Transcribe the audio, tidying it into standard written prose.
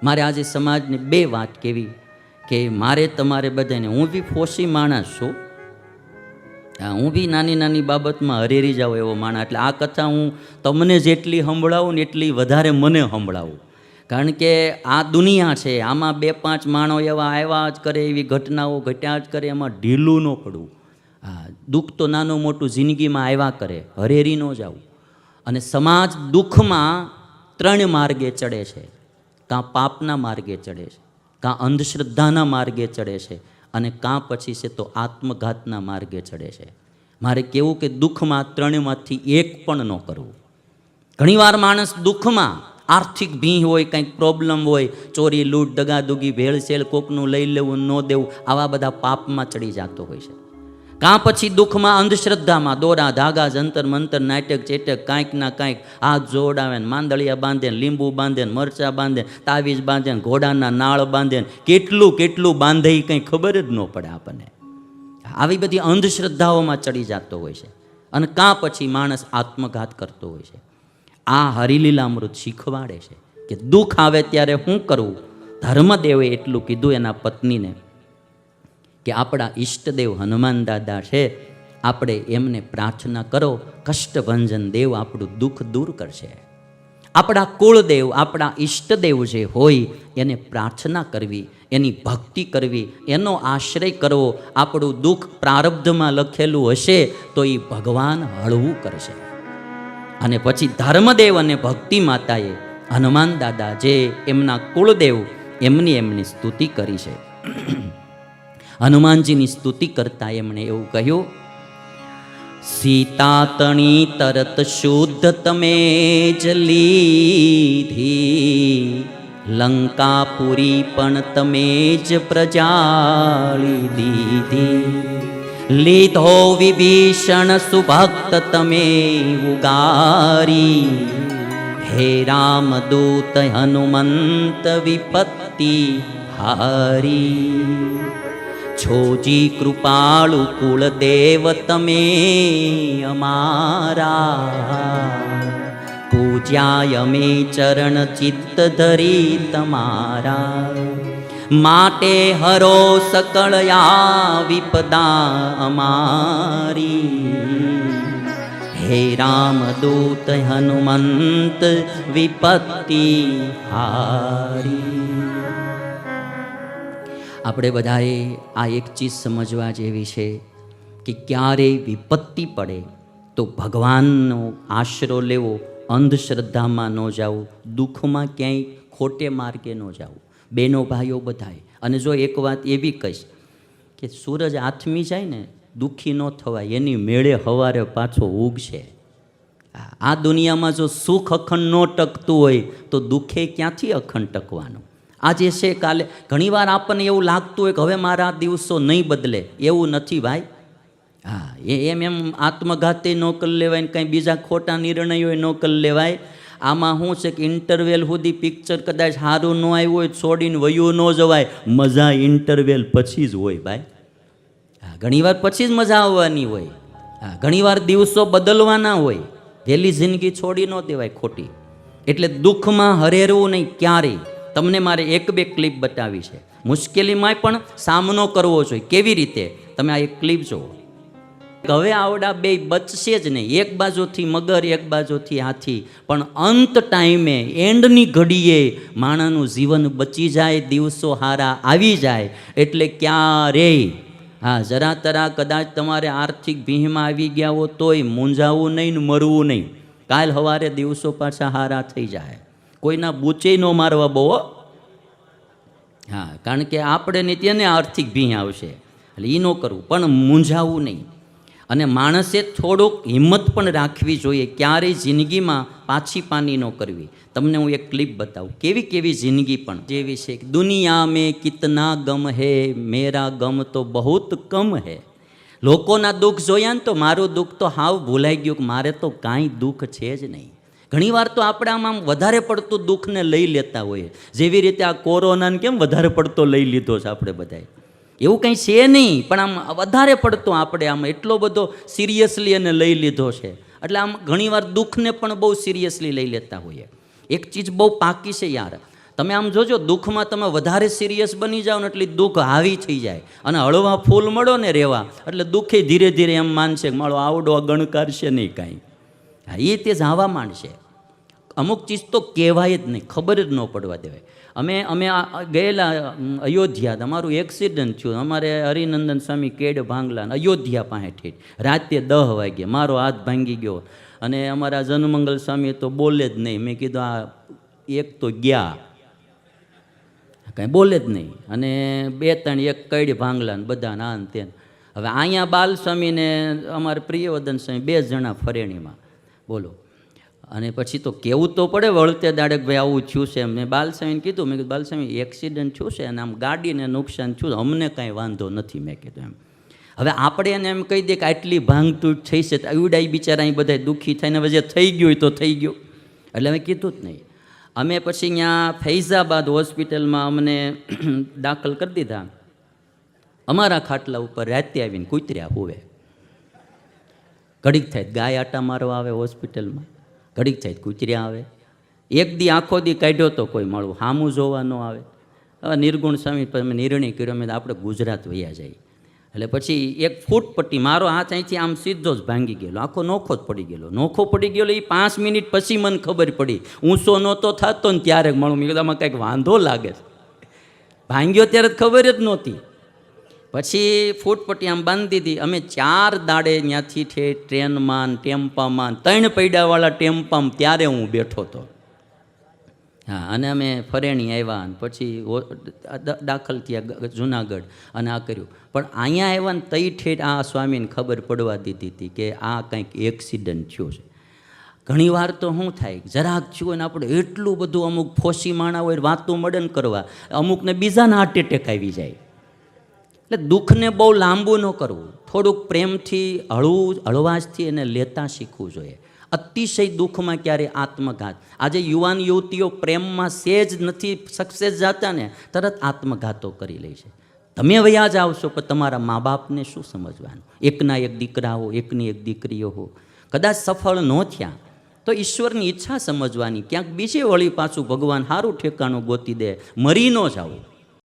મારે આજે સમાજને બે વાત કહેવી કે મારે તમારે બધાને, હું બી ફોસી માણસ છું, હું બી નાની નાની બાબતમાં હરેરી જાઉં એવો માણસ. એટલે આ કથા હું તમને જેટલી સંભળાવું ને એટલી વધારે મને સંભળાવું. કારણ કે આ દુનિયા છે, આમાં બે પાંચ માણો એવા આવ્યા જ કરે, એવી ઘટનાઓ ઘટ્યા જ કરે, એમાં ઢીલું ન પડવું. હા, દુઃખ તો નાનું મોટું જિંદગીમાં આવ્યા કરે, હરેરી ન જાવું. અને સમાજ દુઃખમાં ત્રણ માર્ગે ચડે છે. કાં પાપના માર્ગે ચડે છે, કાં અંધશ્રદ્ધાના માર્ગે ચડે છે, અને કાં પછી છે તો આત્મઘાતના માર્ગે ચડે છે. મારે કહેવું કે દુઃખમાં ત્રણમાંથી એક પણ ન કરવું. ઘણીવાર માણસ દુઃખમાં આર્થિક ભીહ હોય, કંઈક પ્રોબ્લેમ હોય, ચોરી લૂંટ દગાદુગી ભેળસેળ કોકનું લઈ લેવું ન દેવું, આવા બધા પાપમાં ચડી જતો હોય છે. કાં પછી દુઃખમાં અંધશ્રદ્ધામાં દોરા ધાગા જંતર મંતર નાટક ચેટક કાંઈક ના કાંઈક હાથ જોડાવે ને માંદળિયા બાંધે ને લીંબુ બાંધે ને મરચાં બાંધે તાવીજ બાંધે ને ઘોડાના નાળ બાંધે ને કેટલું કેટલું બાંધે એ કંઈ ખબર જ ન પડે આપણને. આવી બધી અંધશ્રદ્ધાઓમાં ચડી જતો હોય છે. અને કાં પછી માણસ આત્મઘાત કરતો હોય છે. આ હરિલીલામૃત શીખવાડે છે કે દુઃખ આવે ત્યારે શું કરવું. ધર્મદેવે એટલું કીધું એના પત્નીને કે આપણા ઈષ્ટદેવ હનુમાન દાદા છે, આપણે એમને પ્રાર્થના કરો, કષ્ટભંજન દેવ આપણું દુઃખ દૂર કરશે. આપણા કુળદેવ, આપણા ઈષ્ટદેવ જે હોય એને પ્રાર્થના કરવી, એની ભક્તિ કરવી, એનો આશ્રય કરવો. આપણું દુઃખ પ્રારબ્ધમાં લખેલું હશે તો એ ભગવાન હળવું કરશે. અને પછી ધર્મદેવ અને ભક્તિ માતાએ હનુમાન દાદા જે એમના કુળદેવ એમની સ્તુતિ કરી છે. હનુમાનજીની સ્તુતિ કરતા એમણે એવું કહ્યું, સીતા તણી તરત શુદ્ધ તમે જ લીધી, લંકાપુરી પણ તમે જ પ્રજાળી દીધી, લીધો વિભીષણ સુભક્ત તમે ઉગારી, હે રામદૂત હનુમંત વિપત્તિ હારી, છોજી કૃપાળુ કુળદેવ તમે અમારા, પૂજ્યા અમે ચરણ ચિત્ત ધરી તમારા, માટે હરો સકળયા વિપદા અમારી, હે રામદૂત હનુમંત વિપત્તિ હારી. આપણે બધાએ આ એક ચીજ સમજવા જેવી છે કે ક્યારેય વિપત્તિ પડે તો ભગવાનનો આશરો લેવો, અંધશ્રદ્ધામાં ન જવું, દુઃખમાં ક્યાંય ખોટે માર્ગે ન જવું. બહેનો ભાઈઓ બધાએ. અને જો એક વાત એવી કહીશ કે સૂરજ આથમી જાય ને દુઃખી ન થવાય, એની મેળે હવારે પાછો ઉગશે. આ દુનિયામાં જો સુખ અખંડ ન ટકતું હોય તો દુઃખે ક્યાંથી અખંડ ટકવાનું. આજે છે કાલે ઘણીવાર આપણને એવું લાગતું હોય કે હવે મારા દિવસો નહીં બદલે. એવું નથી ભાઈ. હા, એમ આત્મઘાતે ન કરી લેવાય ને કંઈ બીજા ખોટા નિર્ણયો ન કરી લેવાય. આમાં શું છે કે ઇન્ટરવેલ સુધી પિક્ચર કદાચ સારું ન આવ્યું હોય છોડીને વયું ન જવાય. મજા ઇન્ટરવેલ પછી જ હોય ભાઈ. હા, ઘણીવાર પછી જ મજા આવવાની હોય. હા, ઘણીવાર દિવસો બદલવાના હોય. વહેલી જિંદગી છોડી ન દેવાય ખોટી. એટલે દુઃખમાં હરેરવું નહીં ક્યારેય. તમને મારે એક બે ક્લિપ બતાવી છે. મુશ્કેલીમાં પણ સામનો કરવો જોઈએ. કેવી રીતે? તમે આ એક ક્લિપ જુઓ. હવે આવડા બે બચશે જ નહીં. એક બાજુથી મગર, એક બાજુથી હાથી. પણ અંત ટાઈમે, એન્ડની ઘડીએ માણસનું જીવન બચી જાય, દિવસો હારા આવી જાય. એટલે ક્યારેય હા જરા તરા કદાચ તમારે આર્થિક ભીહમાં આવી ગયા હો તોય મૂંઝાવું નહીં ને મરવું નહીં. કાલ સવારે દિવસો પાછા હારા થઈ જાય. કોઈના બૂચે ન મારવા બહુ. હા, કારણ કે આપણે ને તેને આર્થિક ભીહ આવશે એટલે એ ન કરવું, પણ મૂંઝાવું નહીં. અને માણસે થોડુંક હિંમત પણ રાખવી જોઈએ. ક્યારેય જિંદગીમાં પાછી પાની ન કરવી. તમને હું એક ક્લિપ બતાવું. કેવી કેવી જિંદગી પણ જેવી છે. દુનિયા મેં કિતના ગમ હે, મેરા ગમ તો બહુત કમ હે. લોકોના દુઃખ જોયા ને તો મારું દુઃખ તો હાવ ભૂલાઈ ગયું કે મારે તો કાંઈ દુઃખ છે જ નહીં. ઘણીવાર તો આપણે આમ વધારે પડતું દુઃખને લઈ લેતા હોઈએ. જેવી રીતે આ કોરોનાને કેમ વધારે પડતો લઈ લીધો છે આપણે બધાએ. એવું કંઈ છે નહીં, પણ આમ વધારે પડતો આપણે આમ એટલો બધો સિરિયસલી એને લઈ લીધો છે. એટલે આમ ઘણીવાર દુઃખને પણ બહુ સિરિયસલી લઈ લેતા હોઈએ. એક ચીજ બહુ પાકી છે યાર. તમે આમ જોજો, દુઃખમાં તમે વધારે સિરિયસ બની જાઓ ને એટલે દુઃખ હાવી થઈ જાય, અને હળવા ફૂલ મળો ને રહેવા એટલે દુઃખે ધીરે ધીરે એમ માનશે કે મારો આવડો ગણકાર છે નહીં કાંઈ. હા, એ તે જાવા માંડશે. અમુક ચીજ તો કહેવાય જ નહીં, ખબર જ ન પડવા દેવાય. અમે ગયેલા અયોધ્યા, અમારું એક્સિડન્ટ થયું. અમારે હરિનંદન સ્વામી કેડ ભાંગલા અયોધ્યા પાસે ઠેઠ રાતે 10 વાગે મારો હાથ ભાંગી ગયો, અને અમારા જનમંગલ સ્વામી તો બોલે જ નહીં. મેં કીધું આ એક તો ગયા, કાંઈ બોલે જ નહીં, અને 2-3 એક કઈડ ભાંગલા ને બધા ના ને તેન. હવે અહીંયા બાલસ્વામીને અમારે પ્રિયવદન સ્વામી 2 જણા ફરેણીમાં, બોલો. અને પછી તો કહેવું તો પડે વળતે દાડે ભાઈ આવું થયું છે. મેં બાલસ્વામીને કીધું, મેં કીધું બાલસ્વામી એક્સિડન્ટ થયું છે અને આમ ગાડીને નુકસાન થયું, અમને કાંઈ વાંધો નથી. મેં કીધું એમ હવે આપણે એને એમ કહી દે કે આટલી ભાંગતૂટ થઈ છે, આવડાઈ બિચારા અહીં બધા દુઃખી થઈને હવે જે થઈ ગયું હોય તો થઈ ગયું, એટલે અમે કીધું જ નહીં. અમે પછી ત્યાં ફૈઝાબાદ હોસ્પિટલમાં અમને દાખલ કરી દીધા. અમારા ખાટલા ઉપર રાતે આવીને કૂતર્યા હોવે. ઘડીક થાય ગાય આટા મારવા આવે હોસ્પિટલમાં, ઘડીક થાય કૂતર્યા આવે. એક દી આખો દી કાઢ્યો તો કોઈ મળવું સામું જોવા ન આવે. હવે નિર્ગુણ સ્વામી પર અમે નિર્ણય કર્યો, અમે આપણે ગુજરાત વયા જઈએ. એટલે પછી 1 ફૂટ પટ્ટી, મારો હાથ અહીંથી આમ સીધો જ ભાંગી ગયેલો, આખો નોખો જ પડી ગયેલો. નોખો પડી ગયેલો એ 5 મિનિટ પછી મને ખબર પડી. ઊંચો નહોતો થતો ને ત્યારે મળું, મેં કીધું આમાં કંઈક વાંધો લાગે છે. ભાંગ્યો ત્યારે ખબર જ નહોતી. પછી ફૂટપટ્ટી આમ બાંધી દીધી. અમે 4 દાડે ત્યાંથી ટ્રેનમાં, ટેમ્પામાં, 3 પૈડાવાળા ટેમ્પામાં ત્યારે હું બેઠો હતો. હા, અને અમે ફરેણી આવ્યા અને પછી દાખલ થયા જુનાગઢ અને આ કર્યું. પણ અહીંયા આવ્યા ને તઈ ઠેઠ આ સ્વામીને ખબર પડવા દીધી હતી કે આ કંઈક એક્સિડન્ટ થયો છે. ઘણીવાર તો શું થાય, જરાક થયું ને આપણે એટલું બધું અમુક ફોસી માણા હોય વાતું મળે ને કરવા, અમુકને બીજાના હાર્ટ એટેક આવી જાય. એટલે દુઃખને બહુ લાંબુ ન કરવું, થોડુંક પ્રેમથી હળવાશથી એને લેતા શીખવું જોઈએ. અતિશય દુઃખમાં ક્યારે આત્મઘાત. આજે યુવાન યુવતીઓ પ્રેમમાં સેજ નથી સક્સેસ જતા ને તરત આત્મઘાતો કરી લે છે. તમે વયા જ આવશો પણ તમારા મા બાપને શું સમજવાનું? એકના એક દીકરા હો, એકની એક દીકરીઓ હો, કદાચ સફળ ન થયા તો ઈશ્વરની ઈચ્છા સમજવાની. ક્યાંક બીજે વળી પાછું ભગવાન સારું ઠેકાણું ગોતી દે, મરી ન જાવું.